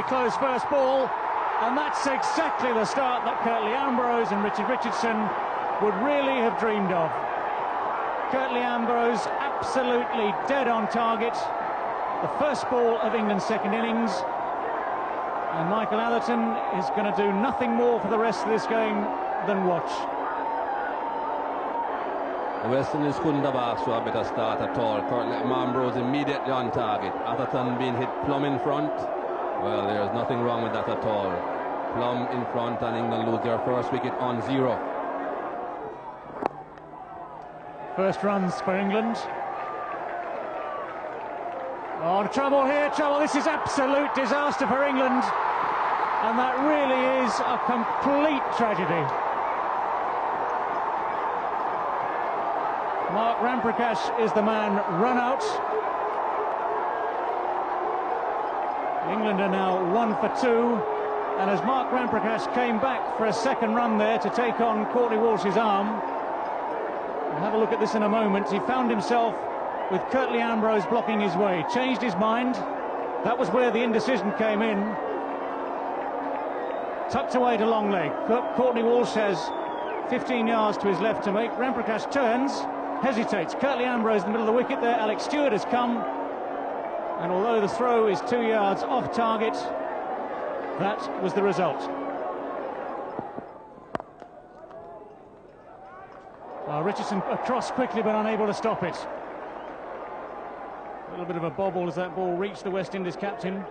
very close first ball, and that's exactly the start that Curtly Ambrose and Richard Richardson would really have dreamed of. Curtly Ambrose absolutely dead on target. The first ball of England's second innings, and Michael Atherton is going to do nothing more for the rest of this game than watch. The West Indies couldn't have asked for a better start at all. Curtly Ambrose immediately on target. Atherton being hit plumb in front. Well, there's nothing wrong with that at all. Plumb in front, and England lose their first wicket on 0. First runs for England. Oh, trouble here, trouble. This is absolute disaster for England. And that really is a complete tragedy. Mark Ramprakash is the man run out. England are now 1 for 2. And as Mark Ramprakash came back for a second run there to take on Courtney Walsh's arm, we'll have a look at this in a moment. He found himself with Curtly Ambrose blocking his way. Changed his mind. That was where the indecision came in. Tucked away to long leg. Courtney Walsh has 15 yards to his left to make. Ramprakash turns, hesitates. Curtly Ambrose in the middle of the wicket there. Alex Stewart has come. And although the throw is 2 yards off target, that was the result. Richardson across quickly but unable to stop it. A little bit of a bobble as that ball reached the West Indies captain.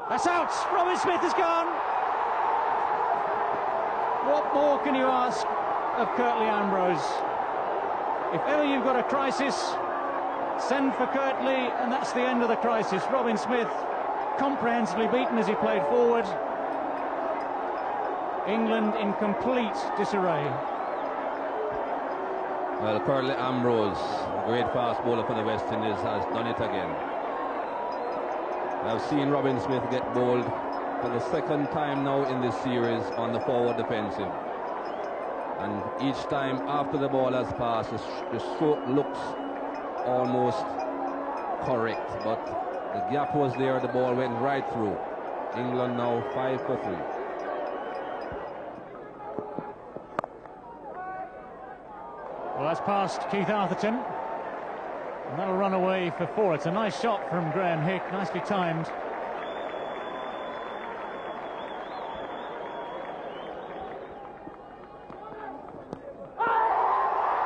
That's out! Robin Smith is gone! What more can you ask of Curtly Ambrose? If ever you've got a crisis, send for Curtly, and that's the end of the crisis. Robin Smith comprehensively beaten as he played forward. England in complete disarray. Well, Curtly Ambrose, a great fast bowler for the West Indies, has done it again. I've seen Robin Smith get bowled for the second time now in this series on the forward defensive. And each time after the ball has passed, the stroke looks almost correct. But the gap was there, the ball went right through. England now 5 for 3. Well, that's past Keith Atherton, and that'll run away for 4. It's a nice shot from Graham Hick, nicely timed.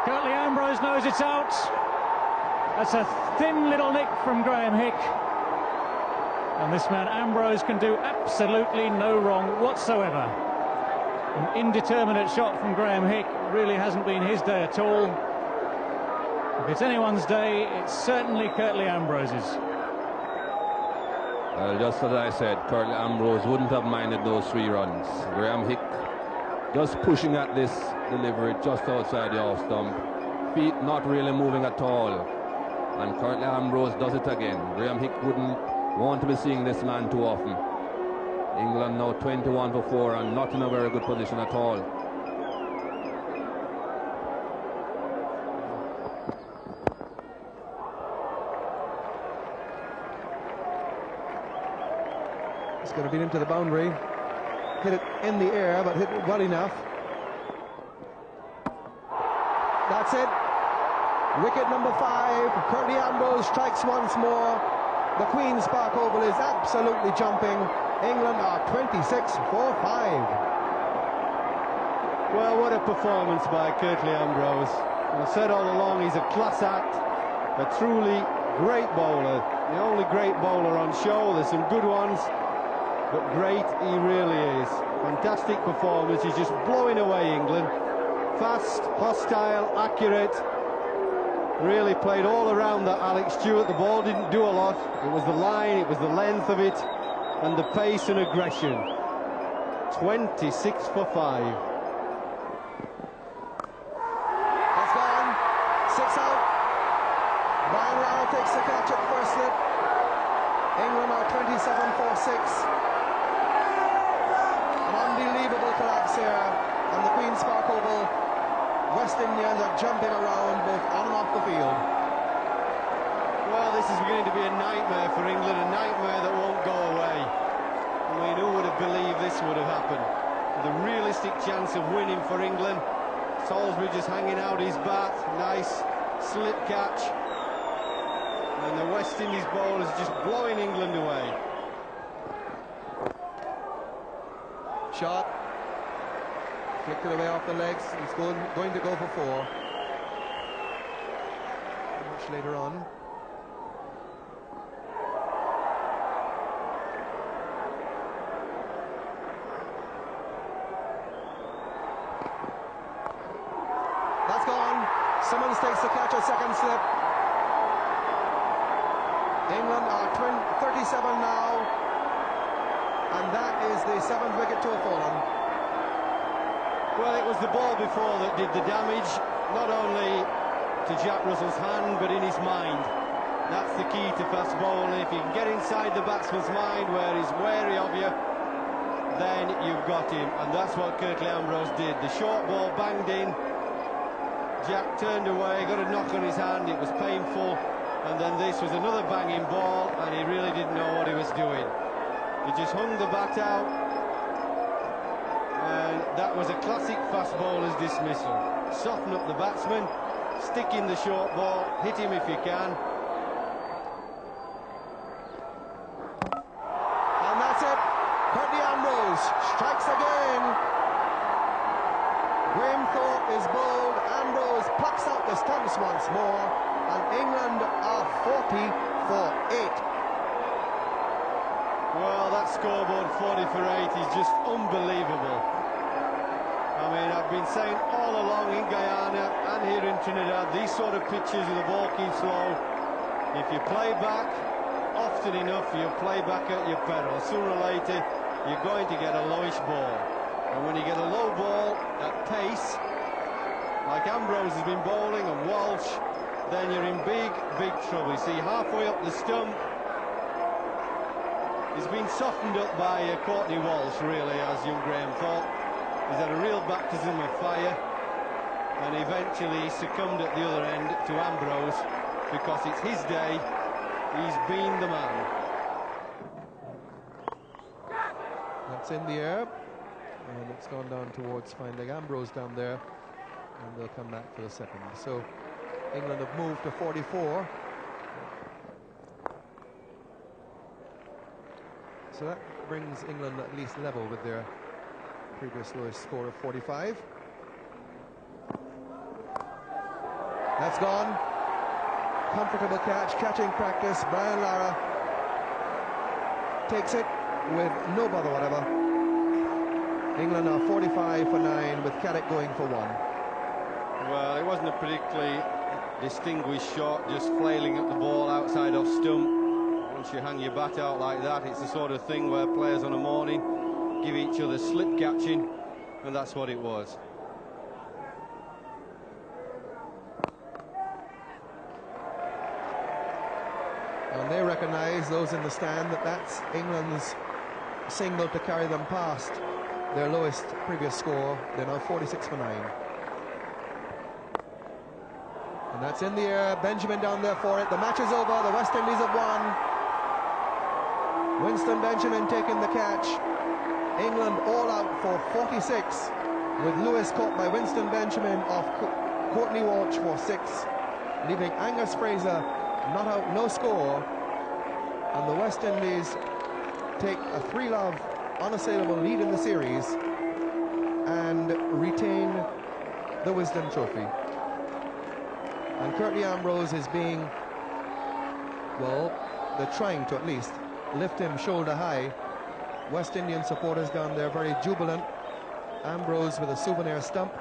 Curtly Ambrose knows it's out. That's a thin little nick from Graham Hick. And this man Ambrose can do absolutely no wrong whatsoever. An indeterminate shot from Graham Hick really hasn't been his day at all. If it's anyone's day, it's certainly Curtly Ambrose's. Well, just as I said, Curtly Ambrose wouldn't have minded those 3 runs. Graham Hick just pushing at this delivery just outside the off stump. Feet not really moving at all. And Curtly Ambrose does it again. Graham Hick wouldn't want to be seeing this man too often. England now 21 for 4 and not in a very good position at all. It's going to be into the boundary. Hit it in the air, but hit it well enough. That's it. Wicket number 5. Curtly Ambrose strikes once more. The Queen's Park Oval is absolutely jumping. England are 26 for 5. Well, what a performance by Curtly Ambrose. I've said all along he's a class act, a truly great bowler. The only great bowler on show. There's some good ones, but great he really is. Fantastic performance. He's just blowing away England. Fast, hostile, accurate. Really played all around that Alex Stewart. The ball didn't do a lot. It was the line, it was the length of it, and the pace and aggression. 26 for 5. That's gone. 6 out. Brian Lara takes the catch at first slip. England are 27 for 6. An unbelievable collapse here on the Queen's Park Oval. West Indians are jumping around both on and off the field. Well, this is going to be a nightmare for England, a nightmare that won't go away. I mean, who would have believed this would have happened? With a realistic chance of winning for England. Salisbury just hanging out his bat, nice slip catch. And the West Indies bowlers just blowing England away. Shot. Flicked it away off the legs. He's going to go for 4. Much later on. That's gone. Simmons takes the catch, a second slip. England are 37 now, and that is the 7th wicket to have fallen. Well, it was the ball before that did the damage, not only to Jack Russell's hand, but in his mind. That's the key to fast bowling. If you can get inside the batsman's mind where he's wary of you, then you've got him, and that's what curtly Ambrose did. The short ball banged in, Jack turned away, got a knock on his hand, it was painful, and then this was another banging ball, and he really didn't know what he was doing. He just hung the bat out, and that was a classic fast bowler's dismissal. Soften up the batsman, stick in the short ball, hit him if you can. And that's it. Curtly Ambrose strikes again. Graham Thorpe is bowled. Ambrose plucks out the stumps once more, and England are 40 for 8. Well, that scoreboard 40 for 8 is just unbelievable. I mean, I've been saying all along in Guyana and here in Trinidad, these sort of pitches with the ball keeps low. If you play back often enough, you play back at your peril. Sooner or later, you're going to get a lowish ball. And when you get a low ball at pace, like Ambrose has been bowling and Walsh, then you're in big, big trouble. You see, halfway up the stump, he's been softened up by Courtney Walsh, really, as young Graham thought. He's had a real baptism of fire, and eventually he succumbed at the other end to Ambrose, because it's his day. He's been the man. That's in the air, and it's gone down towards finding Ambrose down there, and they'll come back for the second. So England have moved to 44. So that brings England at least level with their previous lowest score of 45. That's gone. Comfortable catch, catching practice. Brian Lara takes it with no bother whatever. England are 45 for 9 with Caddick going for 1. Well, it wasn't a particularly distinguished shot, just flailing at the ball outside off stump. Once you hang your bat out like that, it's the sort of thing where players on a morning give each other slip catching, and that's what it was. And they recognise, those in the stand, that that's England's single to carry them past their lowest previous score. They're now 46 for 9. And that's in the air. Benjamin down there for it. The match is over. The West Indies have won. Winston Benjamin taking the catch. England all out for 46, with Lewis caught by Winston Benjamin off Courtney Walsh for 6, leaving Angus Fraser not out, no score, and the West Indies take a 3-love unassailable lead in the series and retain the Wisden Trophy. And Curtly Ambrose is being, well, they're trying to at least lift him shoulder high. West Indian supporters down there very jubilant. Ambrose with a souvenir stump.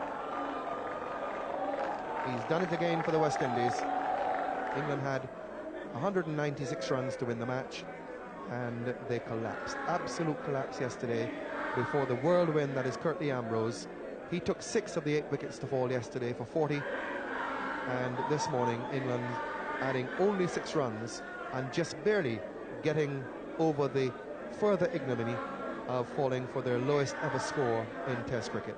He's done it again for the West Indies. England had 196 runs to win the match, and they collapsed. Absolute collapse yesterday before the whirlwind that is Curtly Ambrose. He took 6 of the 8 wickets to fall yesterday for 40, and this morning England adding only 6 runs and just barely getting over the further ignominy of falling for their lowest ever score in Test cricket.